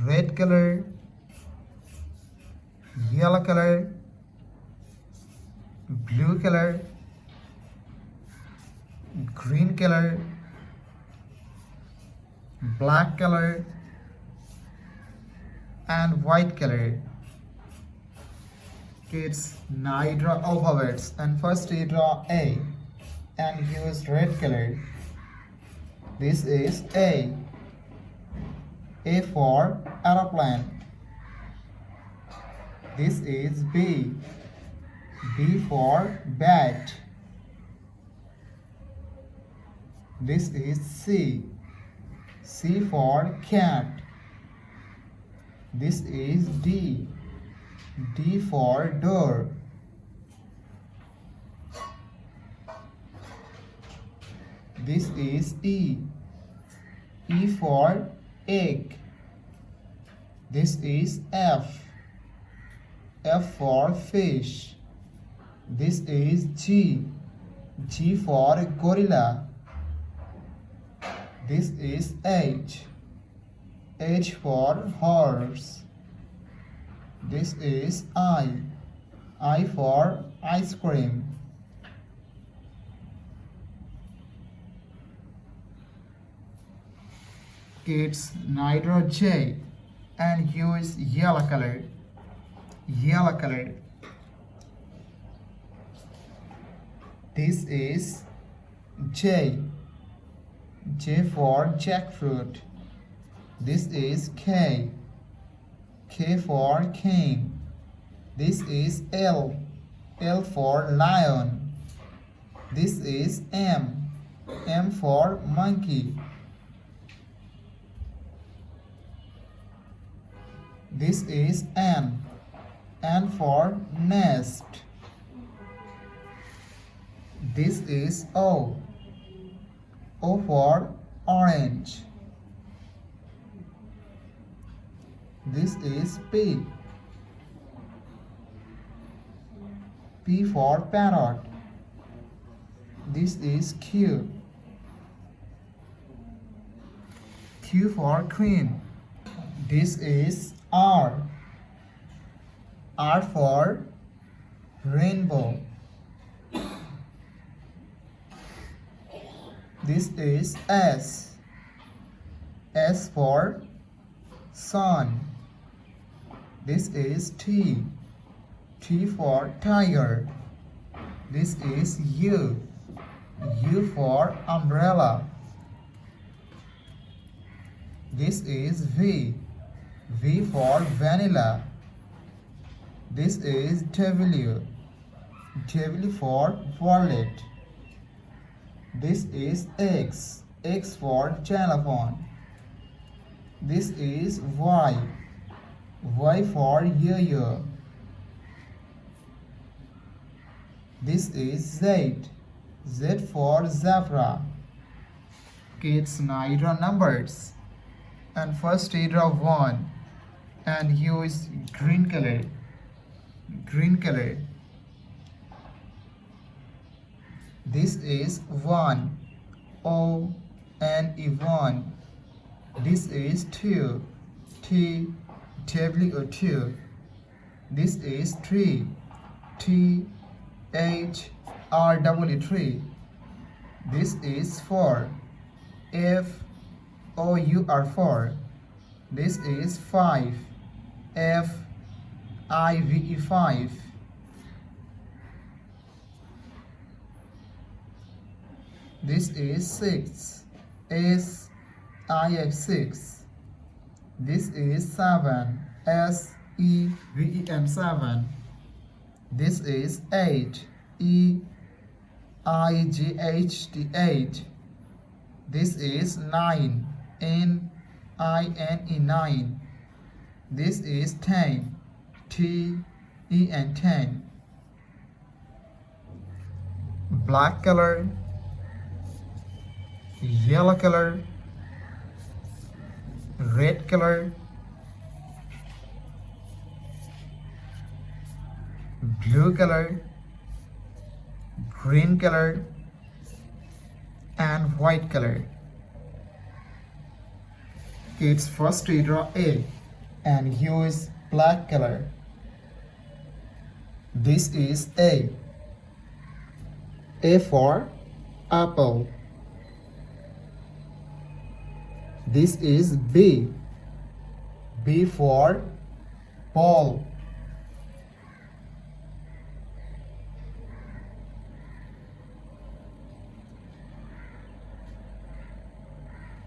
red color, yellow color, blue color, green color, black color, and white color. Kids, now you draw alphabets, and first you draw A and use red color. This is A. A for aeroplane. This is B. B for bat. This is C. C for cat. This is D. D for door. This is E. E for egg. This is F. F for fish. This is G. G for gorilla. This is H. H for horse. This is I. I for ice cream. Kids, now draw J and use yellow color. Yellow color. This is J. J for jackfruit. This is K. K for king. This is L. L for lion. This is M. M for monkey. This is N. N for nest. This is O. O for orange. This is P. P for parrot. This is Q. Q for queen. This is R. R for rainbow. This is S. S for sun. This is T. T for tiger. This is U. U for umbrella. This is V. V for vanilla. This is W. W for wallet. This is X. X for telephone. This is Y. Y for yo-yo. This is Z. Z for zebra. Kids, now you draw numbers. And first you draw 1 and use green color. Green color. This is 1. O and E1. This is 2. T W 2. This is 3. T H R W 3. This is 4. F O U R 4. This is 5. F I V E 5. This is 6. S I X 6. This is 7. S E V E N 7. This is 8. E I G H T 8. This is 9. N I N E 9. This is 10. T E N 10. Black color, yellow color, red color, blue color, green color, and white color. Kids, first we draw A and hue is black color. This is A. A for apple. This is B. B for ball.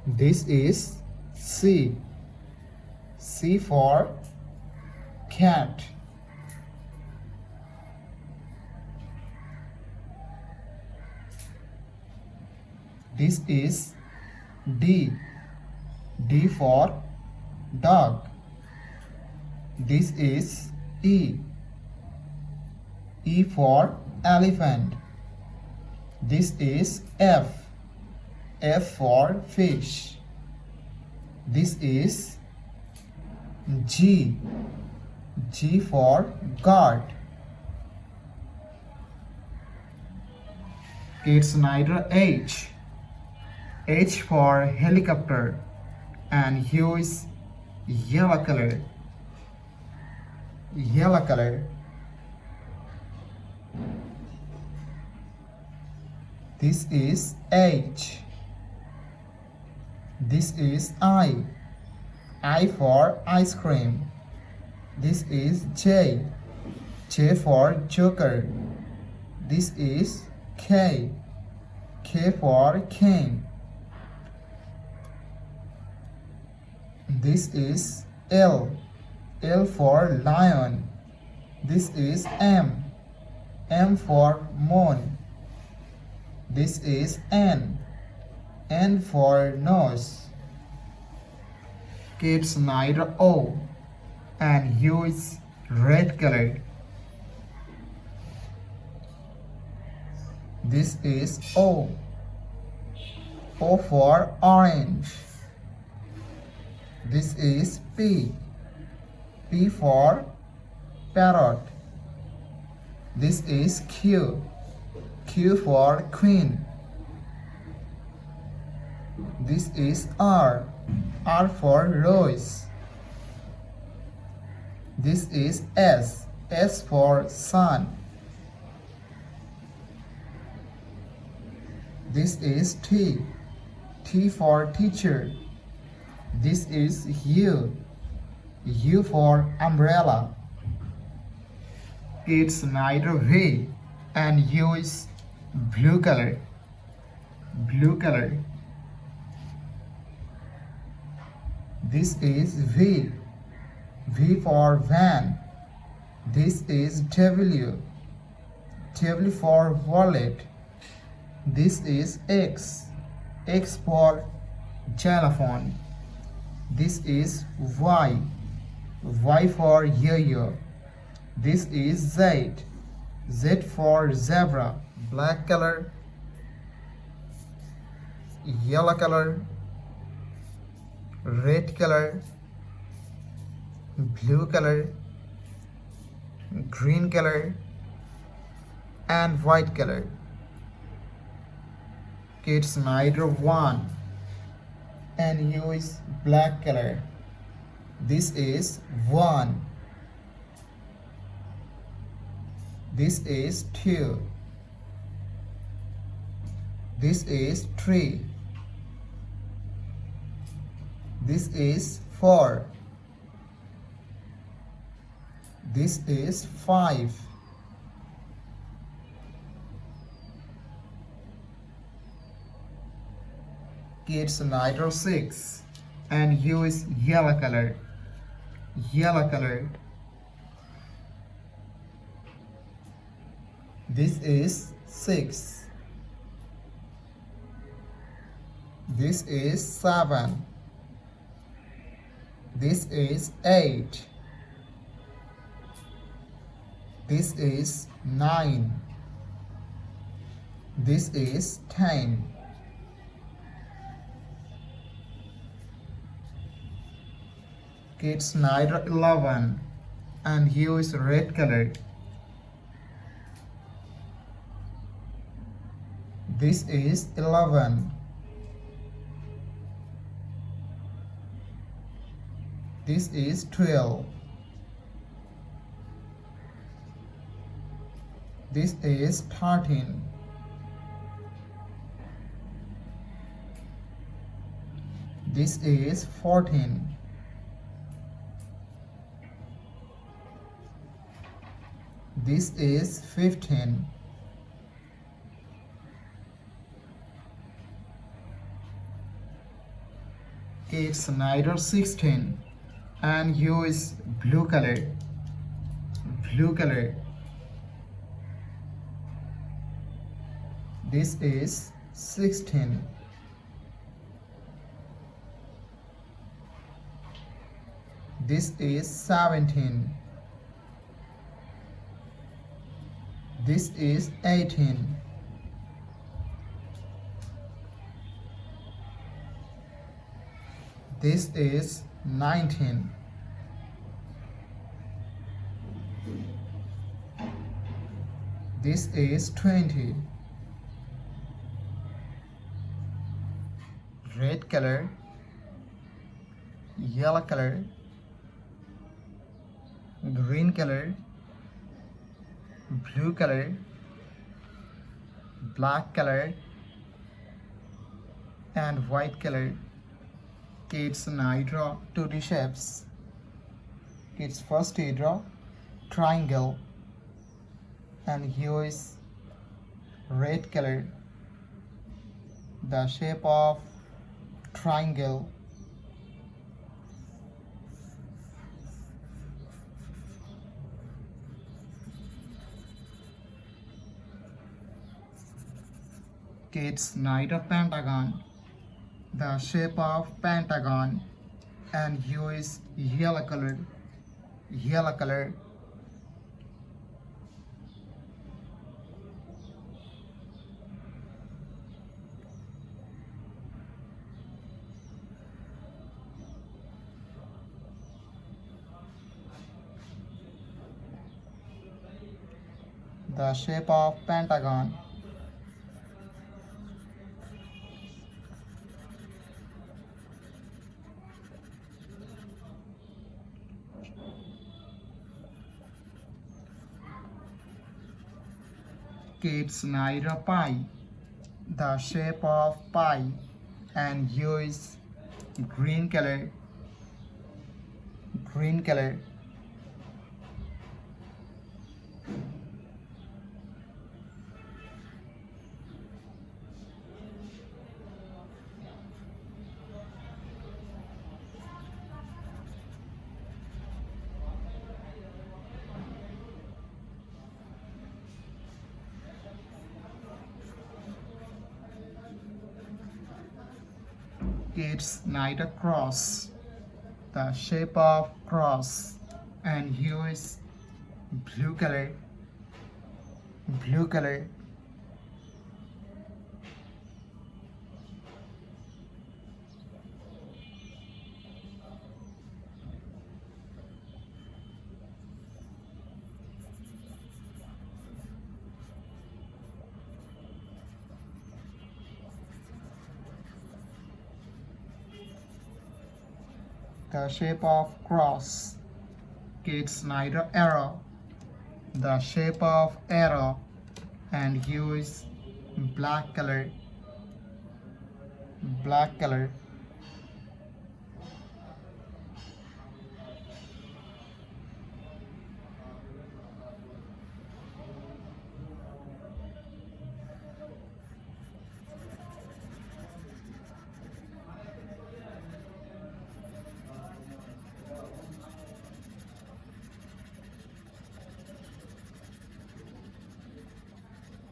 This is C. C for cat. This is D. D for dog. This is E. E for elephant. This is F. F for fish. This is G. G for guard. It's neither H. H for helicopter and hue is yellow color. Yellow color. This is H. This is I. I for ice cream. This is J. J for joker. This is K. K for king. This is L. L for lion. This is M. M for moon. This is N. N for nose. It's neither O and hue is red color. This is O. O for orange. This is P. P for parrot. This is Q. Q for queen. This is R. R for rose. This is S. S for sun. This is T. T for teacher. This is U. U for umbrella. It's neither V and U is blue color. Blue color. This is V. V for van. This is W. W for wallet. This is X. X for xylophone. This is Y. Y for yo-yo. This is Z. Z for zebra. Black color, yellow color, red color, blue color, green color, and white color. It's neither one and U is black color. This is 1. This is 2. This is 3. This is 4. This is 5. It's neither 6 and U is yellow color. Yellow color. This is 6. This is 7. This is 8. This is 9. This is 10. It's neither 11 and hue is red colored. This is 11. This is 12. This is 13. This is 14. This is 15. It's neither 16, and you is blue color. Blue color. This is 16. This is 17. This is 18. This is 19. This is 20. Red color, yellow color, green color, blue color, black color, and white color. Kids, now I draw 2D shapes. Kids, first you draw triangle, and here is red color, the shape of triangle. Kids, now draw pentagon, the shape of pentagon, and here is yellow color. Yellow color. The shape of pentagon. Kids, now draw pie, the shape of pie, and here is green color. Green color. Kids, now draw cross, the shape of cross, and here is blue color. Blue color. The shape of cross. Kids, now draw arrow, the shape of arrow, and here is black color. Black color.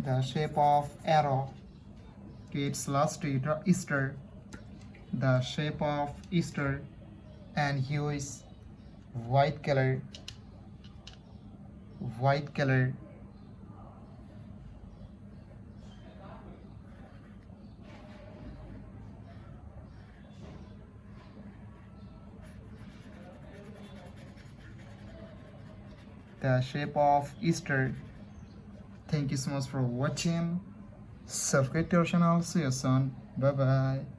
The shape of arrow. Kids, last you draw Easter, the shape of Easter, and here is white color. White color. The shape of Easter. Thank you so much for watching. Subscribe to our channel. See you soon. Bye bye.